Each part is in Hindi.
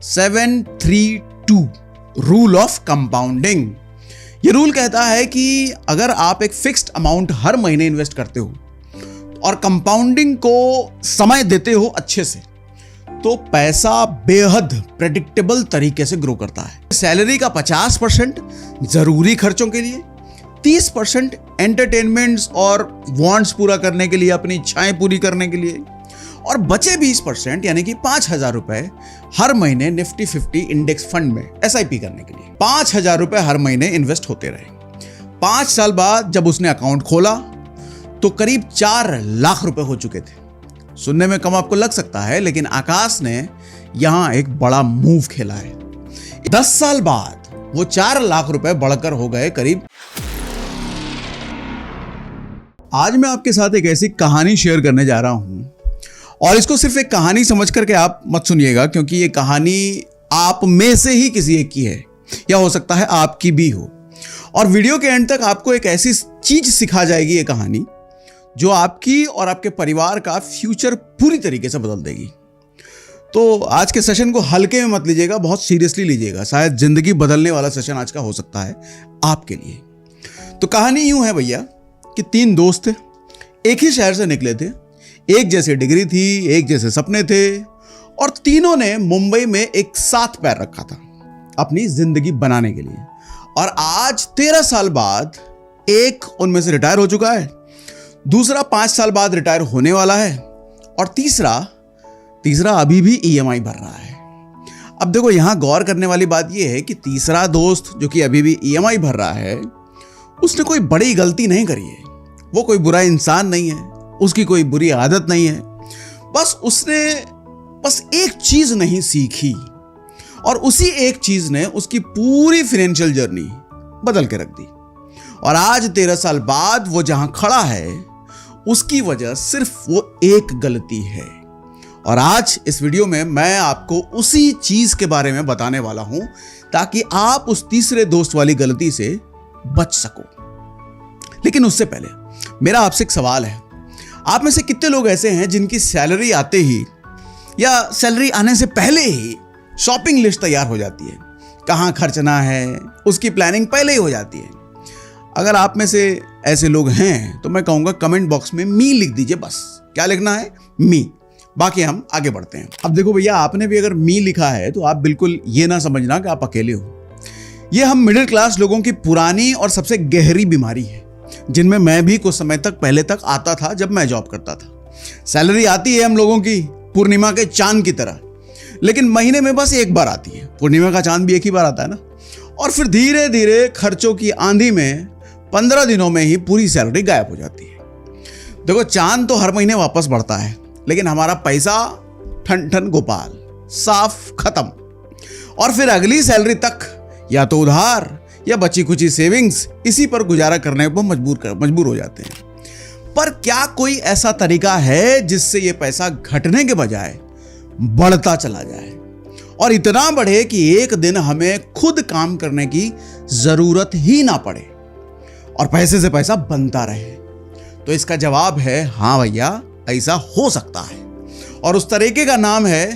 732 रूल ऑफ कंपाउंडिंग। ये रूल कहता है कि अगर आप एक फिक्स्ड अमाउंट हर महीने इन्वेस्ट करते हो और कंपाउंडिंग को समय देते हो अच्छे से, तो पैसा बेहद प्रेडिक्टेबल तरीके से ग्रो करता है। सैलरी का 50% जरूरी खर्चों के लिए, 30% एंटरटेनमेंट्स और वांट्स पूरा करने के लिए, अपनी इच्छाएं पूरी करने के लिए, और बचे 20% यानी कि 5,000 रुपए हर महीने निफ्टी 50 इंडेक्स फंड में SIP करने के लिए। 5,000 रुपए हर महीने इन्वेस्ट होते रहे। 5 साल बाद जब उसने अकाउंट खोला तो करीब 4 लाख रुपए हो चुके थे। सुनने में कम आपको लग सकता है, लेकिन आकाश ने यहां एक बड़ा मूव खेला है। 10 साल बाद वो 4 लाख रुपए बढ़कर हो गए करीब। आज मैं आपके साथ एक ऐसी कहानी शेयर करने जा रहा हूं, और इसको सिर्फ एक कहानी समझ करके आप मत सुनिएगा, क्योंकि ये कहानी आप में से ही किसी एक की है, या हो सकता है आपकी भी हो। और वीडियो के एंड तक आपको एक ऐसी चीज सिखा जाएगी ये कहानी, जो आपकी और आपके परिवार का फ्यूचर पूरी तरीके से बदल देगी। तो आज के सेशन को हल्के में मत लीजिएगा, बहुत सीरियसली लीजिएगा। शायद जिंदगी बदलने वाला सेशन आज का हो सकता है आपके लिए। तो कहानी यूं है भैया कि 3 दोस्त थे, एक ही शहर से निकले थे, एक जैसी डिग्री थी, एक जैसे सपने थे, और तीनों ने मुंबई में एक साथ पैर रखा था अपनी जिंदगी बनाने के लिए। और आज 13 साल बाद एक उनमें से रिटायर हो चुका है, दूसरा 5 साल बाद रिटायर होने वाला है, और तीसरा अभी भी EMI भर रहा है। अब देखो, यहां गौर करने वाली बात यह है कि तीसरा दोस्त जो कि अभी भी EMI भर रहा है, उसने कोई बड़ी गलती नहीं करी है, वो कोई बुरा इंसान नहीं है, उसकी कोई बुरी आदत नहीं है। बस उसने एक चीज नहीं सीखी, और उसी एक चीज ने उसकी पूरी फाइनेंशियल जर्नी बदल के रख दी। और आज 13 साल बाद वो जहां खड़ा है, उसकी वजह सिर्फ वो एक गलती है। और आज इस वीडियो में मैं आपको उसी चीज के बारे में बताने वाला हूं, ताकि आप उस तीसरे दोस्त वाली गलती से बच सको। लेकिन उससे पहले मेरा आपसे एक सवाल है, आप में से कितने लोग ऐसे हैं जिनकी सैलरी आते ही या सैलरी आने से पहले ही शॉपिंग लिस्ट तैयार हो जाती है, कहां खर्चना है उसकी प्लानिंग पहले ही हो जाती है? अगर आप में से ऐसे लोग हैं तो मैं कहूंगा कमेंट बॉक्स में मी लिख दीजिए। बस क्या लिखना है? मी। बाकी हम आगे बढ़ते हैं। अब देखो भैया, आपने भी अगर मी लिखा है तो आप बिल्कुल ये ना समझना कि आप अकेले हो। ये हम मिडिल क्लास लोगों की पुरानी और सबसे गहरी बीमारी है, जिनमें मैं भी कुछ समय तक पहले तक आता था जब मैं जॉब करता था। सैलरी आती है हम लोगों की पूर्णिमा के चांद की तरह, लेकिन महीने में बस एक बार आती है। पूर्णिमा का चांद भी एक ही बार आता है ना। और फिर धीरे धीरे खर्चों की आंधी में 15 दिनों में ही पूरी सैलरी गायब हो जाती है। देखो, चांद तो हर महीने वापस बढ़ता है, लेकिन हमारा पैसा ठन ठन गोपाल, साफ खत्म। और फिर अगली सैलरी तक या तो उधार या बची कुची सेविंग्स, इसी पर गुजारा करने पर मजबूर हो जाते हैं। पर क्या कोई ऐसा तरीका है जिससे ये पैसा घटने के बजाय बढ़ता चला जाए, और इतना बढ़े कि एक दिन हमें खुद काम करने की जरूरत ही ना पड़े और पैसे से पैसा बनता रहे? तो इसका जवाब है हाँ भैया, ऐसा हो सकता है। और उस तरीके का नाम है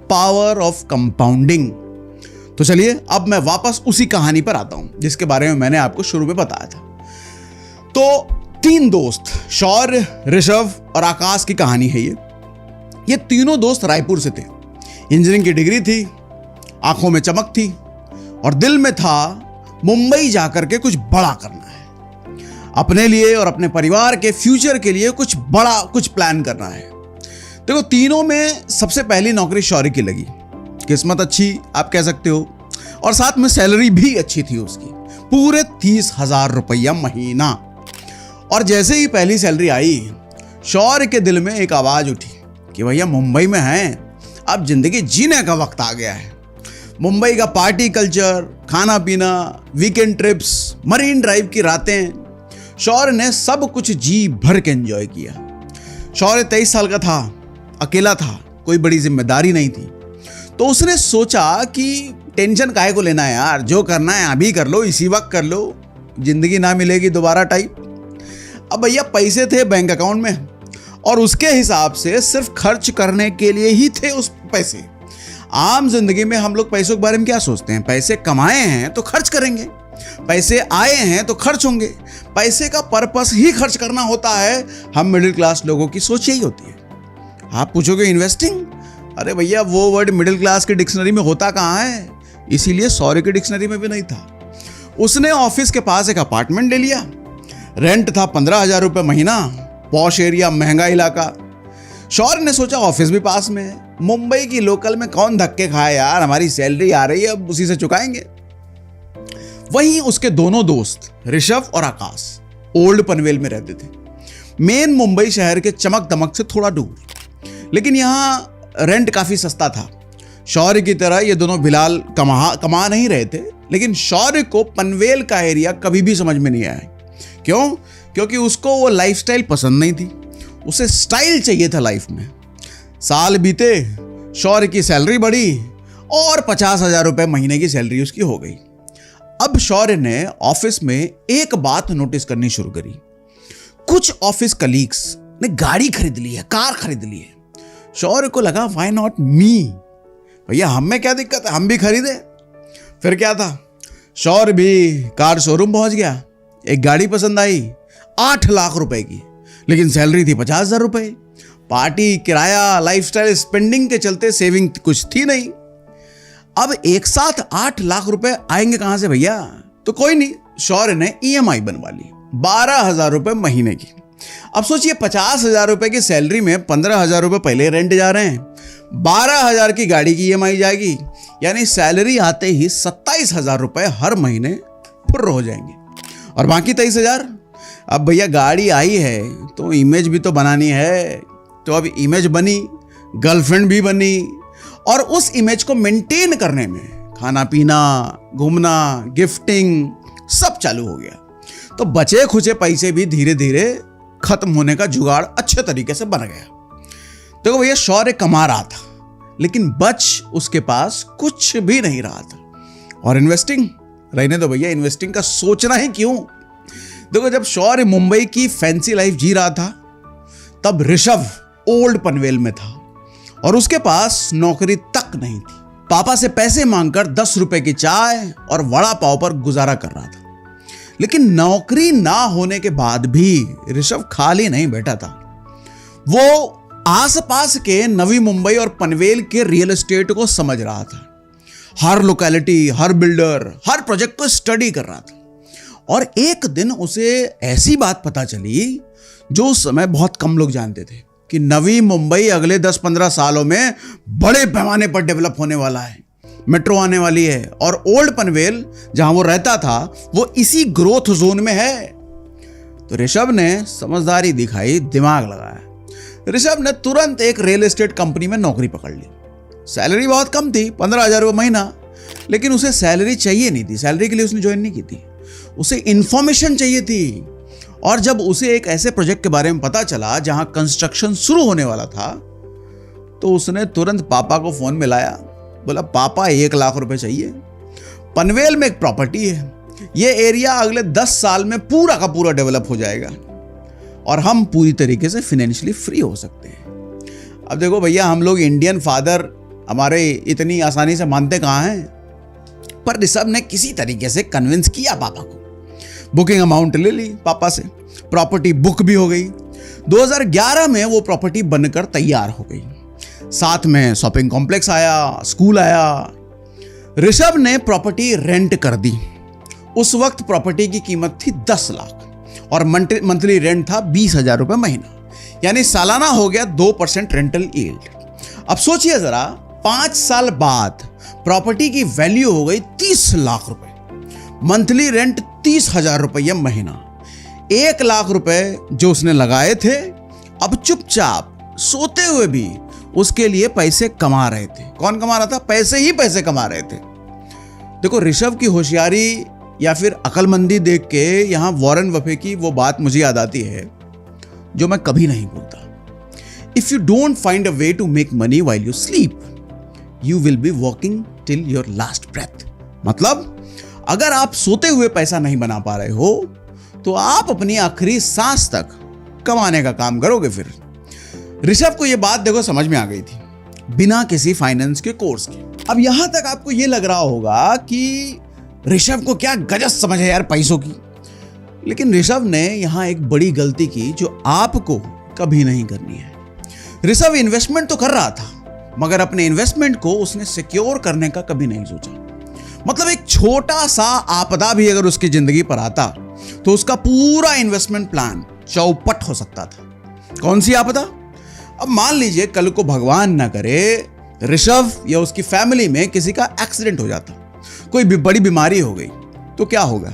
पावर ऑफ कंपाउंडिंग। तो चलिए अब मैं वापस उसी कहानी पर आता हूं जिसके बारे में मैंने आपको शुरू में बताया था। तो 3 दोस्त, शौर्य, ऋषभ और आकाश की कहानी है ये तीनों दोस्त रायपुर से थे। इंजीनियरिंग की डिग्री थी, आंखों में चमक थी, और दिल में था मुंबई जाकर के कुछ बड़ा करना है, अपने लिए और अपने परिवार के फ्यूचर के लिए कुछ बड़ा कुछ प्लान करना है। देखो, तीनों में सबसे पहली नौकरी शौर्य की लगी। किस्मत अच्छी आप कह सकते हो, और साथ में सैलरी भी अच्छी थी उसकी, पूरे 30,000 रुपया महीना। और जैसे ही पहली सैलरी आई, शौर्य के दिल में एक आवाज उठी कि भैया मुंबई में हैं, अब जिंदगी जीने का वक्त आ गया है। मुंबई का पार्टी कल्चर, खाना पीना, वीकेंड ट्रिप्स, मरीन ड्राइव की रातें, शौर्य ने सब कुछ जी भर के एंजॉय किया। शौर्य 23 साल का था, अकेला था, कोई बड़ी जिम्मेदारी नहीं थी। तो उसने सोचा कि टेंशन काहे को लेना है यार, जो करना है अभी कर लो, इसी वक्त कर लो, जिंदगी ना मिलेगी दोबारा टाइप। अब भैया पैसे थे बैंक अकाउंट में, और उसके हिसाब से सिर्फ खर्च करने के लिए ही थे उस पैसे। आम जिंदगी में हम लोग पैसों के बारे में क्या सोचते हैं? पैसे कमाए हैं तो खर्च करेंगे, पैसे आए हैं तो खर्च होंगे, पैसे का पर्पस ही खर्च करना होता है। हम मिडिल क्लास लोगों की सोच यही होती है। आप पूछोगे इन्वेस्टिंग, अरे भैया वो वर्ड मिडिल क्लास की डिक्शनरी में होता कहाँ है? इसीलिए सौर्य की डिक्शनरी में भी नहीं था। उसने ऑफिस के पास एक अपार्टमेंट ले लिया, रेंट था 15,000 रुपये महीना, पॉश एरिया, महंगा इलाका। शौर्य ने सोचा ऑफिस भी पास में है, मुंबई की लोकल में कौन धक्के खाए यार, हमारी सैलरी आ रही है, अब उसी से चुकाएंगे। वहीं उसके दोनों दोस्त ऋषभ और आकाश ओल्ड पनवेल में रहते थे, मेन मुंबई शहर के चमक दमक से थोड़ा दूर, लेकिन यहाँ रेंट काफी सस्ता था। शौर्य की तरह ये दोनों फिलहाल कमा नहीं रहे थे, लेकिन शौर्य को पनवेल का एरिया कभी भी समझ में नहीं आया। क्यों? क्योंकि उसको वो लाइफस्टाइल पसंद नहीं थी, उसे स्टाइल चाहिए था लाइफ में। साल बीते, शौर्य की सैलरी बढ़ी और 50,000 रुपये महीने की सैलरी उसकी हो गई। अब शौर्य ने ऑफिस में एक बात नोटिस करनी शुरू करी। कुछ ऑफिस कलीग्स ने गाड़ी खरीद ली है, कार खरीद ली है। शौर्य को लगा व्हाई नॉट मी, भैया हम में क्या दिक्कत है, हम भी खरीदे। फिर क्या था, शौर्य भी कार शोरूम पहुंच गया, एक गाड़ी पसंद आई 8 लाख रुपए की, लेकिन सैलरी थी 50,000 रुपए। पार्टी, किराया, लाइफस्टाइल, स्पेंडिंग के चलते सेविंग कुछ थी नहीं। अब एक साथ 8 लाख रुपए आएंगे कहां से भैया? तो कोई नहीं, शौर्य ने ईएमआई बनवा ली 12,000 रुपए महीने की। अब सोचिए 50,000 रुपए की सैलरी में 15,000 रुपए पहले रेंट जा रहे हैं, 12,000 की गाड़ी की ईएमआई जाएगी, यानी सैलरी आते ही 27,000 रुपए हर महीने फुर्र हो जाएंगे। और बाकी 23,000, अब भैया गाड़ी आई है तो इमेज भी तो बनानी है। तो अब इमेज बनी, गर्लफ्रेंड भी बनी, और उस इमेज को मेंटेन करने में खाना पीना, घूमना, गिफ्टिंग सब चालू हो गया। तो बचे खुचे पैसे भी धीरे धीरे खत्म होने का जुगाड़ अच्छे तरीके से बन गया। देखो भैया, शौर्य कमा रहा था, लेकिन बच उसके पास कुछ भी नहीं रहा था। और इन्वेस्टिंग रहने दो भैया, इन्वेस्टिंग का सोचना ही क्यों। देखो, जब शौर्य मुंबई की फैंसी लाइफ जी रहा था, तब ऋषभ ओल्ड पनवेल में था और उसके पास नौकरी तक नहीं थी। पापा से पैसे मांगकर 10 रुपए की चाय और वड़ा पाव पर गुजारा कर रहा था। लेकिन नौकरी ना होने के बाद भी ऋषभ खाली नहीं बैठा था। वो आसपास के नवी मुंबई और पनवेल के रियल एस्टेट को समझ रहा था। हर लोकेलिटी, हर बिल्डर, हर प्रोजेक्ट को स्टडी कर रहा था। और एक दिन उसे ऐसी बात पता चली जो उस समय बहुत कम लोग जानते थे, कि नवी मुंबई अगले 10-15 सालों में बड़े पैमाने पर डेवलप होने वाला है, मेट्रो आने वाली है, और ओल्ड पनवेल जहां वो रहता था वो इसी ग्रोथ जोन में है। तो ऋषभ ने समझदारी दिखाई, दिमाग लगाया। ऋषभ ने तुरंत एक रियल एस्टेट कंपनी में नौकरी पकड़ ली। सैलरी बहुत कम थी, 15,000 रुपये महीना, लेकिन उसे सैलरी चाहिए नहीं थी, सैलरी के लिए उसने ज्वाइन नहीं की थी, उसे इंफॉर्मेशन चाहिए थी। और जब उसे एक ऐसे प्रोजेक्ट के बारे में पता चला जहां कंस्ट्रक्शन शुरू होने वाला था, तो उसने तुरंत पापा को फोन मिलाया। बोला, पापा 1 लाख रुपए चाहिए, पनवेल में एक प्रॉपर्टी है, ये एरिया अगले 10 साल में पूरा का पूरा डेवलप हो जाएगा और हम पूरी तरीके से फाइनेंशियली फ्री हो सकते हैं। अब देखो भैया, हम लोग इंडियन फादर हमारे इतनी आसानी से मानते कहाँ हैं, पर ऋषभ ने किसी तरीके से कन्विंस किया पापा को। बुकिंग अमाउंट ले ली पापा से, प्रॉपर्टी बुक भी हो गई। 2011 में वो प्रॉपर्टी बनकर तैयार हो गई। साथ में शॉपिंग कॉम्प्लेक्स आया, स्कूल आया। ऋषभ ने प्रॉपर्टी रेंट कर दी। उस वक्त प्रॉपर्टी की कीमत थी 10 लाख और मंथली रेंट था 20,000 रुपये महीना, यानी सालाना हो गया 2% रेंटल यील्ड। अब सोचिए जरा, 5 साल बाद प्रॉपर्टी की वैल्यू हो गई 30 लाख रुपए, मंथली रेंट 30,000 रुपये महीना। 1 लाख रुपए जो उसने लगाए थे, अब चुपचाप सोते हुए भी उसके लिए पैसे कमा रहे थे। कौन कमा रहा था? पैसे ही पैसे कमा रहे थे। देखो, ऋषभ की होशियारी या फिर अकलमंदी देख के यहां वॉरेन बफे की वो बात मुझे याद आती है जो मैं कभी नहीं भूलता। If you don't find a way to make money while you sleep, you will be working till your last breath. मतलब, अगर आप सोते हुए पैसा नहीं बना पा रहे हो तो आप अपनी आखिरी सांस तक कमाने का काम करोगे। फिर ऋषभ को यह बात देखो समझ में आ गई थी। बिना किसी फाइनेंस के कोर्स के। अब यहां तक आपको यह लग रहा होगा कि ऋषभ को क्या गजब समझ है यार पैसों की। लेकिन ऋषभ ने यहां एक बड़ी गलती की जो आपको कभी नहीं करनी है। ऋषभ इन्वेस्टमेंट तो कर रहा था, मगर अपने इन्वेस्टमेंट को उसने सिक्योर करने का कभी नहीं सोचा। मतलब एक छोटा सा आपदा भी अगर उसकी जिंदगी पर आता तो उसका पूरा इन्वेस्टमेंट प्लान चौपट हो सकता था। कौन सी आपदा? अब मान लीजिए कल को भगवान ना करे ऋषभ या उसकी फैमिली में किसी का एक्सीडेंट हो जाता, कोई भी बड़ी बीमारी हो गई, तो क्या होगा?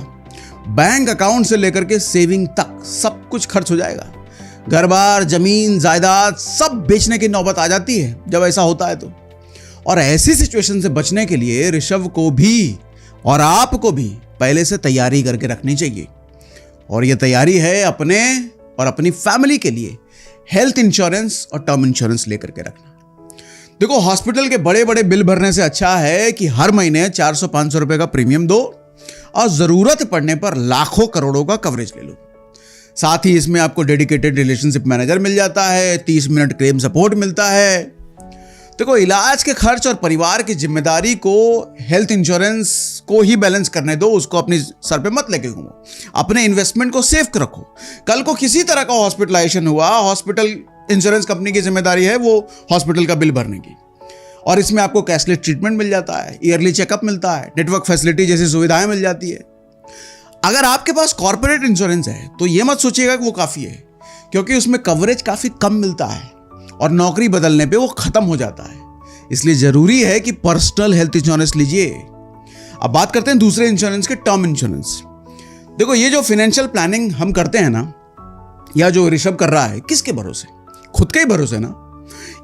बैंक अकाउंट से लेकर के सेविंग तक सब कुछ खर्च हो जाएगा। घर बार, जमीन, जायदाद सब बेचने की नौबत आ जाती है जब ऐसा होता है तो। और ऐसी सिचुएशन से बचने के लिए ऋषभ को भी और आपको भी पहले से तैयारी करके रखनी चाहिए। और यह तैयारी है अपने और अपनी फैमिली के लिए हेल्थ इंश्योरेंस और टर्म इंश्योरेंस लेकर के रखना। देखो, हॉस्पिटल के बड़े बड़े बिल भरने से अच्छा है कि हर महीने 400-500 रुपए का प्रीमियम दो और जरूरत पड़ने पर लाखों करोड़ों का कवरेज ले लो। साथ ही इसमें आपको डेडिकेटेड रिलेशनशिप मैनेजर मिल जाता है, 30 मिनट क्लेम सपोर्ट मिलता है। देखो, इलाज के खर्च और परिवार की जिम्मेदारी को हेल्थ इंश्योरेंस को ही बैलेंस करने दो, उसको अपनी सर पे मत लेके घूमो। अपने इन्वेस्टमेंट को सेफ रखो। कल को किसी तरह का हॉस्पिटलाइजेशन हुआ, हॉस्पिटल इंश्योरेंस कंपनी की जिम्मेदारी है वो हॉस्पिटल का बिल भरने की। और इसमें आपको कैशलेस ट्रीटमेंट मिल जाता है, ईयरली चेकअप मिलता है, नेटवर्क फैसिलिटी जैसी सुविधाएं मिल जाती है। अगर आपके पास कॉर्पोरेट इंश्योरेंस है तो यह मत सोचिएगा कि वो काफी है, क्योंकि उसमें कवरेज काफी कम मिलता है और नौकरी बदलने पे वो खत्म हो जाता है। इसलिए जरूरी है कि पर्सनल हेल्थ इंश्योरेंस लीजिए। अब बात करते हैं दूसरे इंश्योरेंस के, टर्म इंश्योरेंस। देखो, ये जो फाइनेंशियल प्लानिंग हम करते हैं ना, या जो ऋषभ कर रहा है, किसके भरोसे? खुद के ही भरोसे ना।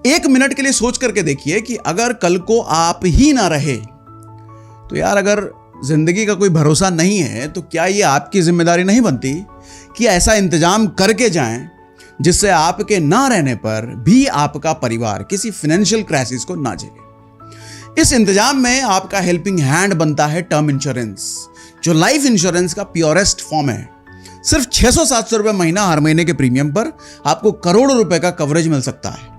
एक मिनट के लिए सोच करके देखिए कि अगर कल को आप ही ना रहे तो यार, अगर जिंदगी का कोई भरोसा नहीं है तो क्या ये आपकी जिम्मेदारी नहीं बनती कि ऐसा इंतजाम करके जाएं जिससे आपके ना रहने पर भी आपका परिवार किसी फाइनेंशियल क्राइसिस को ना झेले। इस इंतजाम में आपका हेल्पिंग हैंड बनता है टर्म इंश्योरेंस, जो लाइफ इंश्योरेंस का प्योरेस्ट फॉर्म है। सिर्फ 600-700 रुपए महीना हर महीने के प्रीमियम पर आपको करोड़ों रुपए का कवरेज मिल सकता है।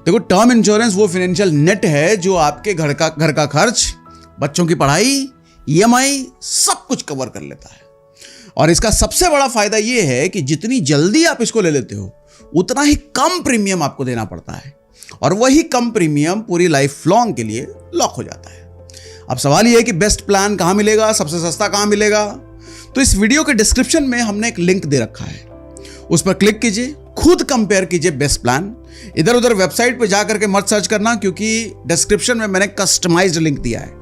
देखो, टर्म इंश्योरेंस वो फाइनेंशियल नेट है जो आपके घर का खर्च, बच्चों की पढ़ाई, EMI सब कुछ कवर कर लेता है। और इसका सबसे बड़ा फायदा यह है कि जितनी जल्दी आप इसको ले लेते हो उतना ही कम प्रीमियम आपको देना पड़ता है, और वही कम प्रीमियम पूरी लाइफ लॉन्ग के लिए लॉक हो जाता है। अब सवाल यह है कि बेस्ट प्लान कहां मिलेगा, सबसे सस्ता कहां मिलेगा? तो इस वीडियो के डिस्क्रिप्शन में हमने एक लिंक दे रखा है, उस पर क्लिक कीजिए, खुद कंपेयर कीजिए बेस्ट प्लान। इधर उधर वेबसाइट पर जाकर के मत सर्च करना, क्योंकि डिस्क्रिप्शन में मैंने कस्टमाइज्ड लिंक दिया है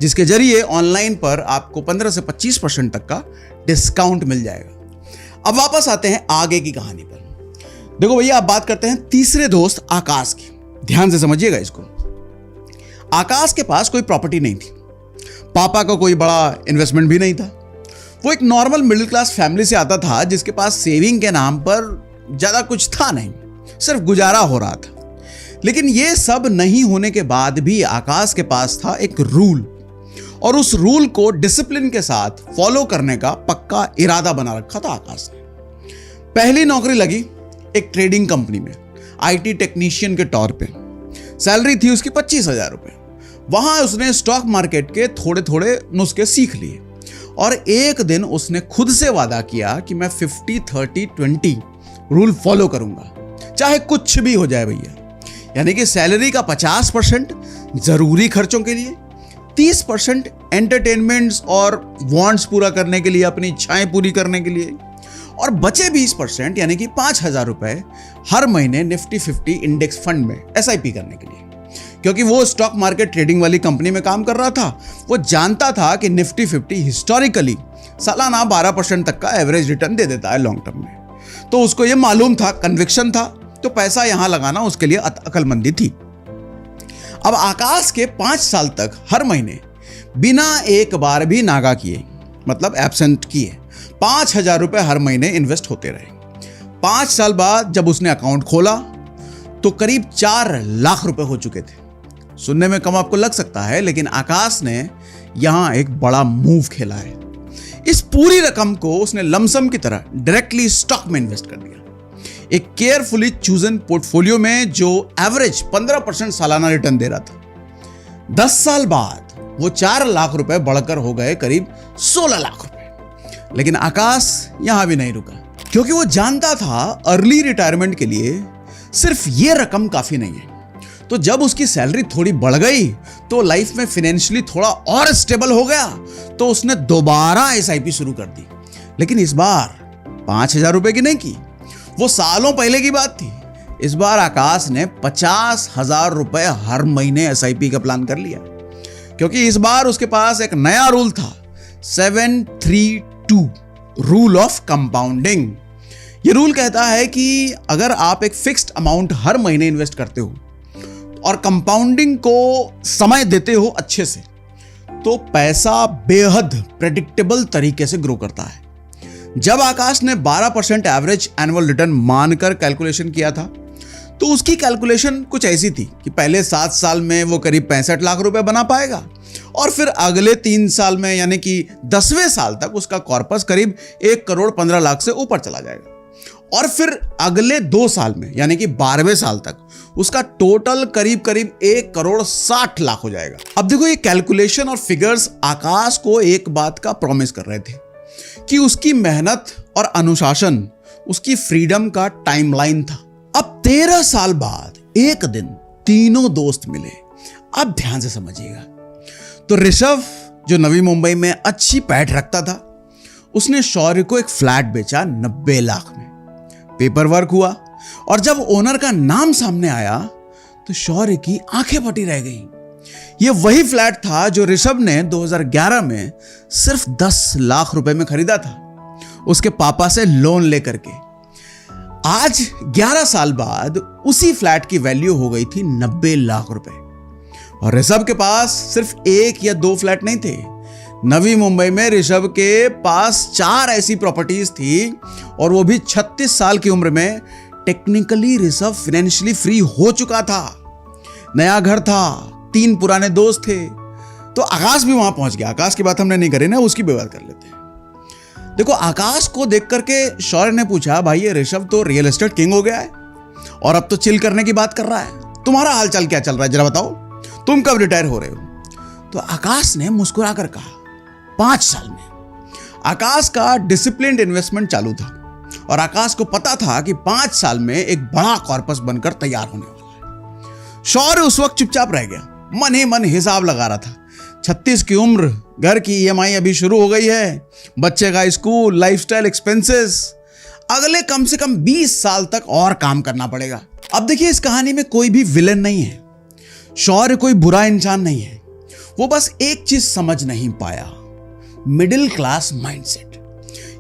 जिसके जरिए ऑनलाइन पर आपको 15 से 25% तक का डिस्काउंट मिल जाएगा। अब वापस आते हैं आगे की कहानी पर। देखो भैया, आप बात करते हैं तीसरे दोस्त आकाश की। ध्यान से समझिएगा इसको। आकाश के पास कोई प्रॉपर्टी नहीं थी, पापा का कोई बड़ा इन्वेस्टमेंट भी नहीं था। वो एक नॉर्मल मिडिल क्लास फैमिली से आता था जिसके पास सेविंग के नाम पर ज्यादा कुछ था नहीं, सिर्फ गुजारा हो रहा था। लेकिन ये सब नहीं होने के बाद भी आकाश के पास था एक रूल, और उस रूल को डिसिप्लिन के साथ फॉलो करने का पक्का इरादा बना रखा था आकाश ने। पहली नौकरी लगी एक ट्रेडिंग कंपनी में IT टेक्नीशियन के तौर पे। सैलरी थी उसकी 25,000 रुपए। वहां उसने स्टॉक मार्केट के थोड़े थोड़े नुस्खे सीख लिए, और एक दिन उसने खुद से वादा किया कि मैं 50-30-20 रूल फॉलो करूंगा, चाहे कुछ भी हो जाए भैया। यानी कि सैलरी का 50% जरूरी खर्चों के लिए, 30% एंटरटेनमेंट्स और वांट्स पूरा करने के लिए, अपनी इच्छाएं पूरी करने के लिए, और बचे 20% यानी कि 5,000 रुपए हर महीने निफ्टी 50 इंडेक्स फंड में SIP करने के लिए। क्योंकि वो स्टॉक मार्केट ट्रेडिंग वाली कंपनी में काम कर रहा था, वो जानता था कि निफ्टी 50 हिस्टोरिकली सालाना 12% तक का एवरेज रिटर्न दे देता है लॉन्ग टर्म में। तो उसको ये मालूम था, कन्विक्शन था, तो पैसा यहां लगाना उसके लिए अकलमंदी थी। अब आकाश के 5 साल तक हर महीने बिना एक बार भी नागा किए, मतलब एब्सेंट किए, 5,000 रुपए हर महीने इन्वेस्ट होते रहे। 5 साल बाद जब उसने अकाउंट खोला तो करीब 4 लाख रुपए हो चुके थे। सुनने में कम आपको लग सकता है, लेकिन आकाश ने यहां एक बड़ा मूव खेला है। इस पूरी रकम को उसने लमसम की तरह डायरेक्टली स्टॉक में इन्वेस्ट कर दिया। एक केयरफुली चूजन पोर्टफोलियो में जो एवरेज 15% सालाना रिटर्न दे रहा था। 10 साल बाद वो 4 लाख रुपए बढ़कर हो गए करीब 16 लाख रुपए। लेकिन आकाश यहां भी नहीं रुका, क्योंकि वो जानता था अर्ली रिटायरमेंट के लिए सिर्फ ये रकम काफी नहीं है। तो जब उसकी सैलरी थोड़ी बढ़ गई तो लाइफ में फाइनेंशियली थोड़ा और स्टेबल हो गया, तो उसने दोबारा एसआईपी शुरू कर दी। लेकिन इस बार 5,000 रुपए की नहीं की, वो सालों पहले की बात थी। इस बार आकाश ने 50,000 रुपए हर महीने एसआईपी का प्लान कर लिया, क्योंकि इस बार उसके पास एक नया रूल था, 732 रूल ऑफ कंपाउंडिंग। ये रूल कहता है कि अगर आप एक फिक्स्ड अमाउंट हर महीने इन्वेस्ट करते हो और कंपाउंडिंग को समय देते हो अच्छे से, तो पैसा बेहद प्रेडिक्टेबल तरीके से ग्रो करता है। जब आकाश ने 12% एवरेज एनुअल रिटर्न मानकर कैलकुलेशन किया था, तो उसकी कैलकुलेशन कुछ ऐसी थी कि पहले 7 साल में वो करीब 65 लाख रुपए बना पाएगा, और फिर अगले 3 साल में यानी कि 10वें साल तक उसका कॉर्पस करीब 1 करोड़ 15 लाख से ऊपर चला जाएगा, और फिर अगले 2 साल में यानी कि 12वें साल तक उसका टोटल करीब 1 करोड़ 60 लाख हो जाएगा। अब देखो, ये कैलकुलेशन और फिगर्स आकाश को एक बात का प्रॉमिस कर रहे थे कि उसकी मेहनत और अनुशासन उसकी फ्रीडम का टाइमलाइन था। अब 13 साल बाद एक दिन तीनों दोस्त मिले। अब ध्यान से समझिएगा। तो ऋषभ, जो नवी मुंबई में अच्छी पैठ रखता था, उसने शौर्य को एक फ्लैट बेचा 90 लाख में। पेपर वर्क हुआ और जब ओनर का नाम सामने आया तो शौर्य की आंखें फटी रह गईं। यह वही फ्लैट था जो ऋषभ ने 2011 में सिर्फ 10 लाख रुपए में खरीदा था, उसके पापा से लोन लेकर के। आज 11 साल बाद उसी फ्लैट की वैल्यू हो गई थी 90 लाख रुपए। और ऋषभ के पास सिर्फ 1 या 2 फ्लैट नहीं थे। नवी मुंबई में ऋषभ के पास 4 ऐसी प्रॉपर्टीज थी, और वो भी 36 साल की उम्र में। टेक्निकली ऋषभ फाइनेंशियली फ्री हो चुका था, नया घर था, 3 पुराने दोस्त थे। तो आकाश भी वहां पहुंच गया। आकाश की बात हमने नहीं करी ना, उसकी भी बात कर लेते हैं। देखो, आकाश को देख करके शौर्य ने पूछा, भाई ये ऋषभ तो रियल एस्टेट किंग हो गया है और अब तो चिल करने की बात कर रहा है, तुम्हारा हाल चाल क्या चल रहा है, जरा बताओ, तुम कब रिटायर हो रहे हो? तो आकाश ने मुस्कुरा कर कहा, 5 साल में। आकाश का डिसिप्लिन्ड इन्वेस्टमेंट चालू था और आकाश को पता था कि 5 साल में एक बड़ा कॉर्पस बनकर तैयार होने वाला है। शौर्य उस वक्त चुपचाप रह गया, मन ही मन हिसाब लगा रहा था। 36 की उम्र, घर की ईएमआई अभी शुरू हो गई है, बच्चे का स्कूल, लाइफस्टाइल एक्सपेंसेस, अगले कम से कम 20 साल तक और काम करना पड़ेगा। अब देखिए, इस कहानी में कोई भी विलेन नहीं है, शौर्य कोई बुरा इंसान नहीं है। वो बस एक चीज समझ नहीं पाया, मिडिल क्लास माइंडसेट।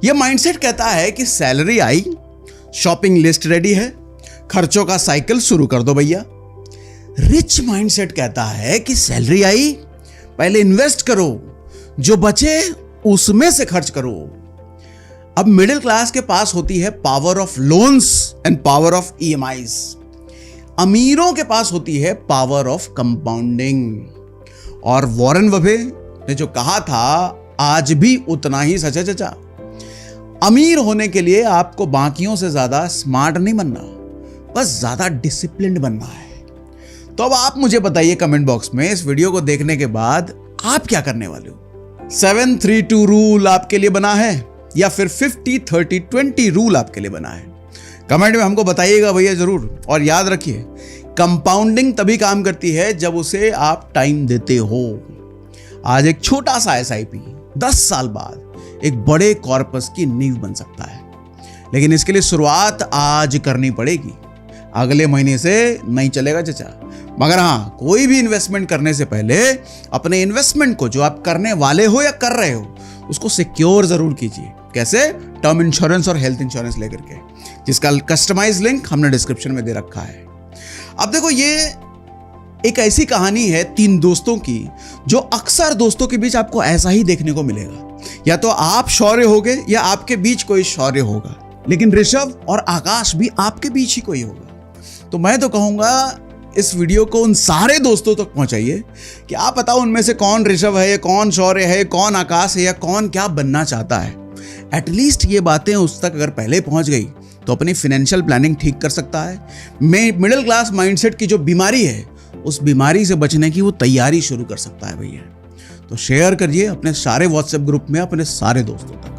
यह माइंडसेट कहता है कि सैलरी आई, शॉपिंग लिस्ट रेडी है, खर्चों का साइकिल शुरू कर दो भैया। रिच माइंडसेट कहता है कि सैलरी आई, पहले इन्वेस्ट करो, जो बचे उसमें से खर्च करो। अब मिडिल क्लास के पास होती है power of loans and power of EMIs. अमीरों के पास होती है पावर ऑफ कंपाउंडिंग। और वॉरेन बफे ने जो कहा था आज भी उतना ही सच है चचा। अमीर होने के लिए आपको बाकियों से ज्यादा स्मार्ट नहीं बनना, बस ज्यादा डिसिप्लिन्ड बनना है। तो अब आप मुझे बताइए कमेंट बॉक्स में, इस वीडियो को देखने के बाद आप क्या करने वाले हो? 732 रूल आपके लिए बना है या फिर 50-30-20 रूल आपके लिए बना है? कमेंट में हमको बताइएगा भैया जरूर। और याद रखिए, कंपाउंडिंग तभी काम करती है जब उसे आप टाइम देते हो। आज एक छोटा सा एसआईपी 10 साल बाद एक बड़े कॉर्पस की नींव बन सकता है, लेकिन इसके लिए शुरुआत आज करनी पड़ेगी, अगले महीने से नहीं चलेगा चचा। मगर हाँ, कोई भी इन्वेस्टमेंट करने से पहले अपने इन्वेस्टमेंट को, जो आप करने वाले हो या कर रहे हो, उसको सिक्योर जरूर कीजिए। कैसे? टर्म इंश्योरेंस और हेल्थ इंश्योरेंस लेकर के, जिसका कस्टमाइज लिंक हमने डिस्क्रिप्शन में दे रखा है। अब देखो, ये एक ऐसी कहानी है 3 दोस्तों की, जो अक्सर दोस्तों के बीच आपको ऐसा ही देखने को मिलेगा। या तो आप शौर्य होगे या आपके बीच कोई शौर्य होगा, लेकिन ऋषभ और आकाश भी आपके बीच ही कोई होगा। तो मैं तो कहूंगा, इस वीडियो को उन सारे दोस्तों तक पहुंचाइए कि आप बताओ उनमें से कौन ऋषभ है, कौन शौर्य है, कौन आकाश है, या कौन क्या बनना चाहता है। एटलीस्ट ये बातें उस तक अगर पहले पहुंच गई तो अपनी फाइनेंशियल प्लानिंग ठीक कर सकता है। मिडिल क्लास माइंडसेट की जो बीमारी है, उस बीमारी से बचने की वो तैयारी शुरू कर सकता है भैया। तो शेयर करिए अपने सारे व्हाट्सएप ग्रुप में अपने सारे दोस्तों तक।